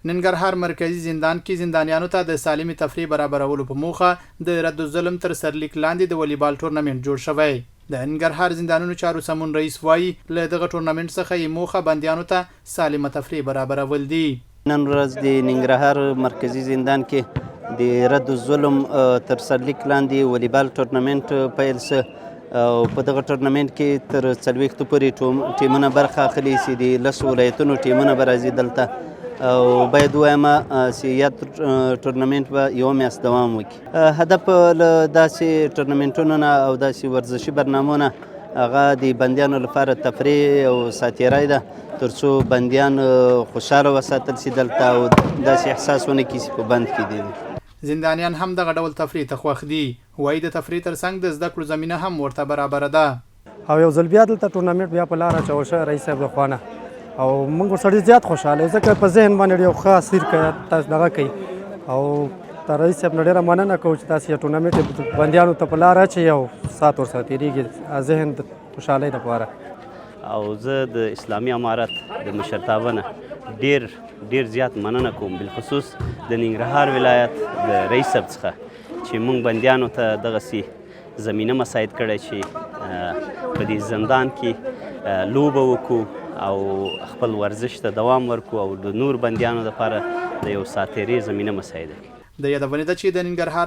ننګرهار مرکزی زندان کې زندانیانو ته د سالمې تفریح برابرولو په موخه د رد الظلم تر سرلیک لاندې د والیبال ټورنمنټ جوړ شوی. د ننګرهار زندانونو چارو سمون رئیس وایي له دغه ټورنمنټ څخه یې موخه بندیانو ته سالمه تفریح برابرول دي. نن ورځ د ننګرهار مرکزی زندان کې د رد الظلم تر سرلیک لاندې والیبال ټورنمنټ پیل سه او په دغه ټورنمنټ کې تر 40 پورې ټیمونه برخه اخلي چې د 10 ولایتونو ټیمونه به راځي دلته او باید ووایم چې یاد ټورنمنټ به یوه میاشت دوام وکړي. هدف له داسې ټورنمنټونو نه او داسې ورزشي برنامو نه هغه د بندیانو لپاره تفریح او ساتیرۍ ده تر څو بندیان خوشحاله وساتل شي دلته او داسې احساس ونه کړي چې په بند کې دي. زندانیان هم دغه ډول تفریح ته خوښ دي. وایي د تفریح ترڅنګ د زده کړو زمینه هم ورته برابره ده. او یو ځل بیا دلته ټورنمنټ بیا په لاره اچول شوی رئیس صاحب لخوا او موږ ورسره زیات خوشحاله یو ځکه په ذهن باندې یو ښه اثر کوي تاسو دغه کوي او د رئیس صاحب نه ډېره مننه کوو چې تاسو یو ټورنمنټ بندیانو ته په لاره اچوئ او ساعت ورسره تېرېږي ذهن د خوشحالۍ دپاره. او زه د اسلامي امارت د مشرتابه نه ډېر زیات مننه کوم بالخصوص د ننګرهار ولایت د رئیس صاحب څخه چې موږ بندیانو ته دغسې زمینه مساعد کړی چې په دې زندان کې لوبه وکړو او خپل ورزش ته دوام ورکړو او د نور بندیانو لپاره د یو ساتیرۍ زمینه مساعده کړي. د یادونې ده چې د ننګرهار په